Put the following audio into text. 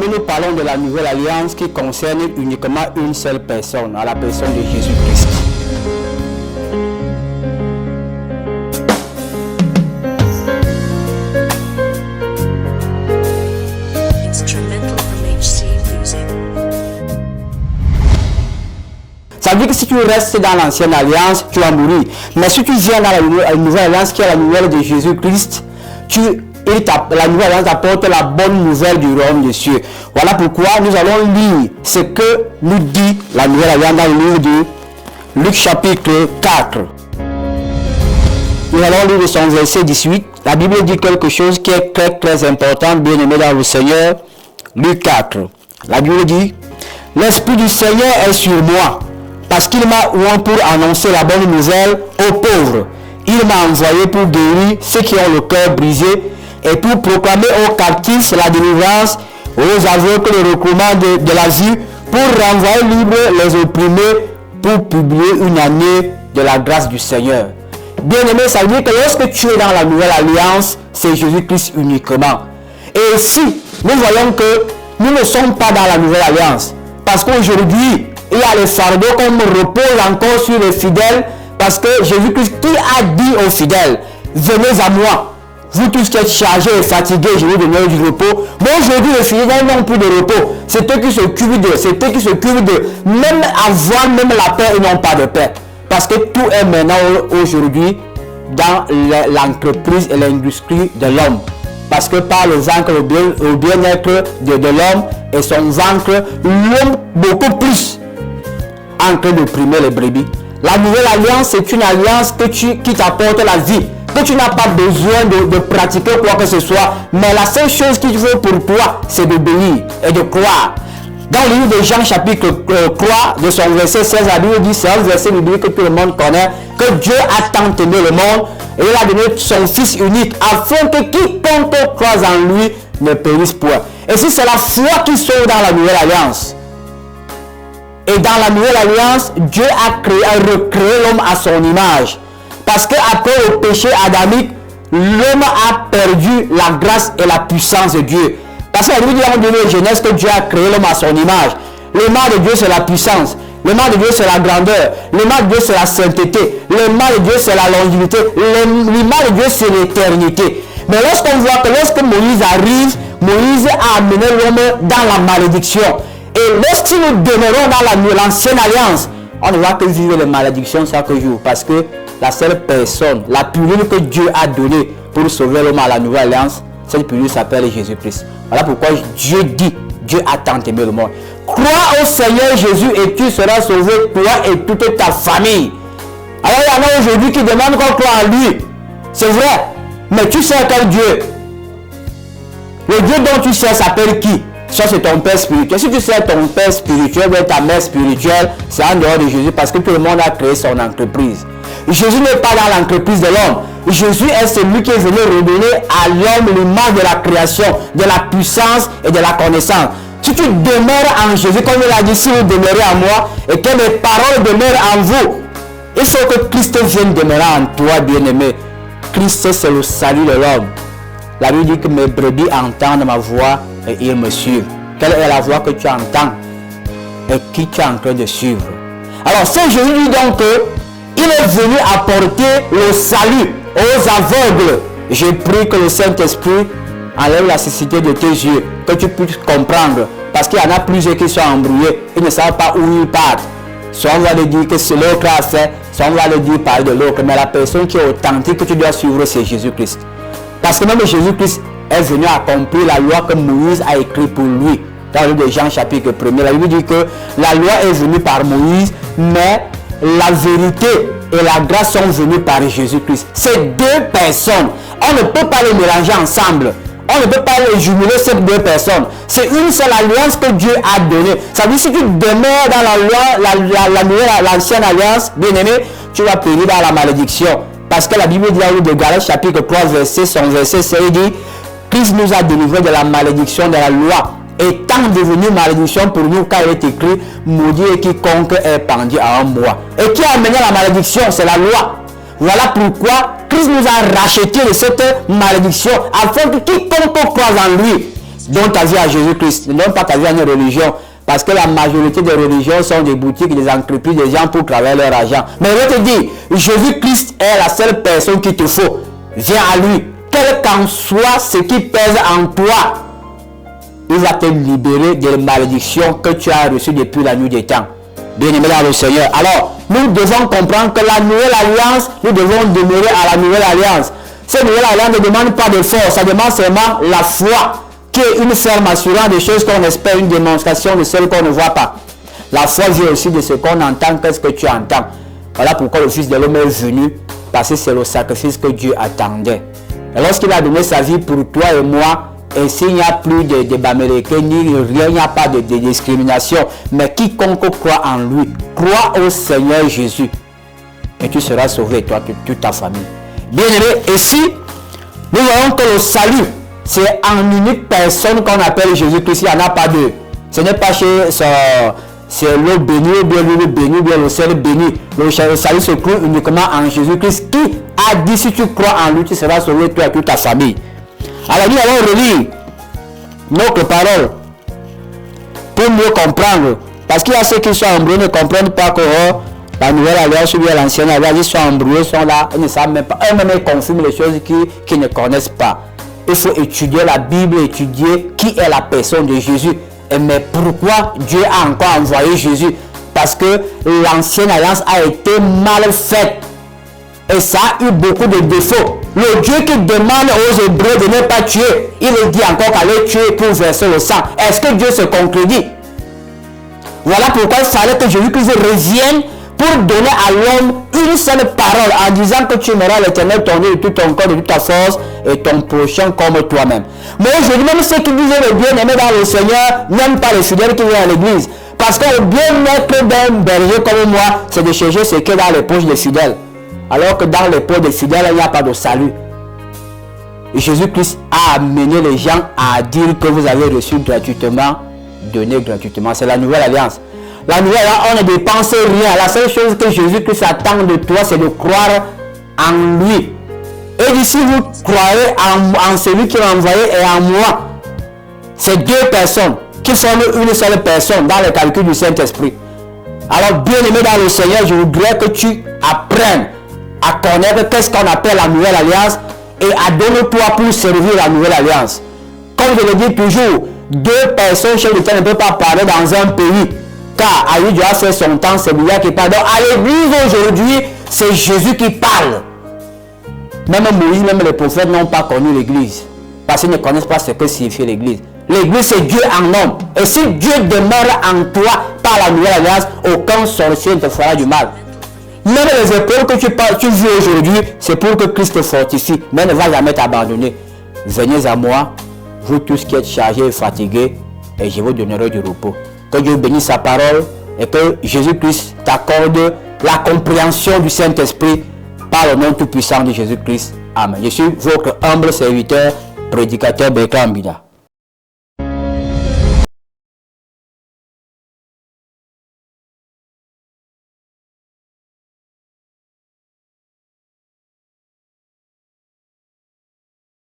Bien-aimés, nous parlons de la nouvelle alliance qui concerne uniquement une seule personne, à la personne de Jésus-Christ. Ça veut dire que si tu restes dans l'ancienne alliance, tu vas mourir. Mais si tu viens dans la nouvelle alliance qui est la nouvelle de Jésus-Christ, la nouvelle alliance apporte la bonne nouvelle du royaume des cieux. Voilà pourquoi nous allons lire ce que nous dit la nouvelle alliance dans le livre de Luc chapitre 4. Nous allons lire son verset 18. La Bible dit quelque chose qui est très très important, bien aimé dans le Seigneur. Luc 4. La Bible dit: l'Esprit du Seigneur est sur moi, parce qu'il m'a oint pour annoncer la bonne nouvelle aux pauvres. Il m'a envoyé pour guérir ceux qui ont le cœur brisé et pour proclamer aux captifs la délivrance, aux aveugles le recouvrement de la vue, pour renvoyer libres les opprimés, pour publier une année de la grâce du Seigneur. Bien-aimé, ça veut dire que lorsque tu es dans la nouvelle alliance, c'est Jésus-Christ uniquement. Et ici, nous voyons que nous ne sommes pas dans la nouvelle alliance, parce qu'aujourd'hui, il y a les fardeaux qu'on repose encore sur les fidèles, parce que Jésus-Christ qui a dit aux fidèles: venez à moi, vous tous qui êtes chargés et fatigués, je vous donnerai du repos. Mais aujourd'hui, les fidèles n'ont plus de repos. C'est eux qui s'occupent d'eux, c'est eux qui s'occupent d'eux. Même avoir même la paix, ils n'ont pas de paix. Parce que tout est maintenant aujourd'hui dans l'entreprise et l'industrie de l'homme. Parce que par le ventre, au bien-être de l'homme et son ventre, l'homme beaucoup plus en train d'opprimer les brebis. La nouvelle alliance, c'est une alliance qui t'apporte la vie, que tu n'as pas besoin de pratiquer quoi que ce soit, mais la seule chose qu'il faut pour toi, c'est d'obéir et de croire. Dans le livre de Jean chapitre 3, de son verset 16, la Bible dit, c'est un verset biblique que tout le monde connaît, que Dieu a tant aimé le monde, et il a donné son Fils unique, afin que quiconque croise en lui ne périsse point. Et si c'est la foi qui sauve dans la nouvelle alliance, et dans la nouvelle alliance, Dieu a recréé l'homme à son image. Parce qu'après le péché adamique, l'homme a perdu la grâce et la puissance de Dieu. Parce que la Bible dit dans le livre de Genèse que Dieu a créé l'homme à son image. L'image de Dieu, c'est la puissance. L'image de Dieu, c'est la grandeur. L'image de Dieu, c'est la sainteté. L'image de Dieu, c'est la longévité. L'image de Dieu, c'est l'éternité. Mais lorsqu'on voit que lorsque Moïse arrive, Moïse a amené l'homme dans la malédiction. Et lorsque nous demeurons dans l'ancienne alliance, on ne va que vivre les malédictions chaque jour. Parce que la seule personne, la pilule que Dieu a donnée pour sauver l'homme à la nouvelle alliance, cette pilule s'appelle Jésus-Christ. Voilà pourquoi Dieu dit, Dieu a tant aimé le monde. Crois au Seigneur Jésus et tu seras sauvé, toi et toute ta famille. Alors il y en a aujourd'hui qui demandent qu'on croit en lui. C'est vrai, mais tu sais quel Dieu? Le Dieu dont tu sais s'appelle qui? Ça c'est ton père spirituel. Si tu sais ton père spirituel ou ta mère spirituelle, c'est en dehors de Jésus parce que tout le monde a créé son entreprise. Jésus n'est pas dans l'entreprise de l'homme. Jésus est celui qui est venu redonner à l'homme l'image de la création, de la puissance et de la connaissance. Si tu demeures en Jésus, comme il a dit, si vous demeurez en moi et que mes paroles demeurent en vous, il faut que Christ vienne demeurer en toi, bien-aimé. Christ, c'est le salut de l'homme. La Bible dit que mes brebis entendent ma voix et ils me suivent. Quelle est la voix que tu entends et qui tu es en train de suivre? Alors, c'est Jésus dit donc qu'il est venu apporter le salut aux aveugles. J'ai pris que le Saint-Esprit enlève la cécité de tes yeux, que tu puisses comprendre. Parce qu'il y en a plusieurs qui sont embrouillés, ils ne savent pas où ils partent. Soit on va le dire que c'est l'autre a fait, soit on va le dire parler de l'autre. Mais la personne qui est authentique que tu dois suivre, c'est Jésus-Christ. Parce que même Jésus-Christ est venu accomplir la loi que Moïse a écrite pour lui. Dans le livre de Jean chapitre 1er, la Bible dit que la loi est venue par Moïse, mais la vérité et la grâce sont venues par Jésus-Christ. C'est deux personnes. On ne peut pas les mélanger ensemble. On ne peut pas les jumeler ces deux personnes. C'est une seule alliance que Dieu a donnée. Ça veut dire que si tu demeures dans la loi, l'ancienne alliance, bien aimé, tu vas périr dans la malédiction. Parce que la Bible dit dans le livre de Galates chapitre 3, son verset 16, il dit: Christ nous a délivrés de la malédiction de la loi, étant devenu malédiction pour nous, car il est écrit: maudit est quiconque est pendu à un bois. Et qui a amené la malédiction? C'est la loi. Voilà pourquoi Christ nous a rachetés de cette malédiction, afin que quiconque croise en lui Donne ta vie à Jésus-Christ. Ne donne pas ta vie à une religion. Parce que la majorité des religions sont des boutiques, des entreprises, des gens pour travailler leur argent. Mais je vais te dire, Jésus-Christ est la seule personne qu'il te faut. Viens à lui. Quel qu'en soit ce qui pèse en toi, il va te libérer des malédictions que tu as reçues depuis la nuit des temps. Bien-aimé dans le Seigneur. Alors, nous devons comprendre que la nouvelle alliance, nous devons demeurer à la nouvelle alliance. Cette nouvelle alliance ne demande pas de force, ça demande seulement la foi, qui est une ferme assurance des choses qu'on espère, une démonstration de celles qu'on ne voit pas. La foi vient aussi de ce qu'on entend, qu'est-ce que tu entends. Voilà pourquoi le Fils de l'homme est venu, parce que c'est le sacrifice que Dieu attendait. Et lorsqu'il a donné sa vie pour toi et moi, et s'il n'y a plus de Baméleke, ni rien, il n'y a pas de discrimination, mais quiconque croit en lui, croit au Seigneur Jésus, et tu seras sauvé, toi, toute ta famille. Bien aimé, ici, nous voyons que le salut, c'est en unique personne qu'on appelle Jésus-Christ. Il n'y en a pas deux. Ce n'est pas chez c'est l'eau bénie, ou bien l'huile bénie, ou bien le sel béni. Le salut se trouve uniquement en Jésus-Christ qui a dit si tu crois en lui, tu seras sauvé, toi et toute ta famille. Alors nous allons relire notre parole pour mieux comprendre. Parce qu'il y a ceux qui sont embrouillés, ne comprennent pas que la nouvelle alliance ou bien l'ancienne alliance, ils sont embrouillés, sont là, ils ne savent même pas. Eux-mêmes ils confirment les choses qu'ils ne connaissent pas. Il faut étudier la Bible, étudier qui est la personne de Jésus. Mais pourquoi Dieu a encore envoyé Jésus? Parce que l'ancienne alliance a été mal faite. Et ça a eu beaucoup de défauts. Le Dieu qui demande aux Hébreux de ne pas tuer, il dit encore qu'aller tuer pour verser le sang. Est-ce que Dieu se contredit? Voilà pourquoi il fallait que Jésus-Christ revienne pour donner à l'homme une seule parole en disant que tu aimeras l'Éternel ton Dieu de tout ton corps, de toute ta force et ton prochain comme toi-même. Mais aujourd'hui, même ceux qui disaient le bien-aimé dans le Seigneur n'aiment pas les fidèles qui viennent à l'église. Parce que le bien-être d'un berger comme moi, c'est de chercher ce qui est dans les poches des fidèles. Alors que dans les poches des fidèles, il n'y a pas de salut. Et Jésus-Christ a amené les gens à dire que vous avez reçu gratuitement, donné gratuitement. C'est la nouvelle alliance. La nouvelle alliance, on ne dépense rien. La seule chose que Jésus-Christ attend de toi, c'est de croire en lui. Et d'ici, vous croirez en celui qui m'a envoyé et en moi. C'est deux personnes qui forment une seule personne dans le calcul du Saint-Esprit. Alors, bien aimé dans le Seigneur, je voudrais que tu apprennes à connaître qu'est-ce qu'on appelle la nouvelle alliance et à donner toi pour servir la nouvelle alliance. Comme je le dis toujours, deux personnes chez l'État ne peuvent pas parler dans un pays. Car à lui doit faire son temps, c'est lui qui parle. Donc à l'église aujourd'hui, c'est Jésus qui parle. Même Moïse, même les prophètes n'ont pas connu l'église. Parce qu'ils ne connaissent pas ce que signifie l'église. L'église, c'est Dieu en homme. Et si Dieu demeure en toi par la nouvelle alliance, aucun sorcier ne te fera du mal. Même les épreuves que tu vis aujourd'hui, c'est pour que Christ te fortifie. Mais ne va jamais t'abandonner. Venez à moi, vous tous qui êtes chargés et fatigués, et je vous donnerai du repos. Que Dieu bénisse sa parole et que Jésus-Christ t'accorde la compréhension du Saint-Esprit par le nom tout-puissant de Jésus-Christ. Amen. Je suis votre humble serviteur, prédicateur Bertrand Mbida.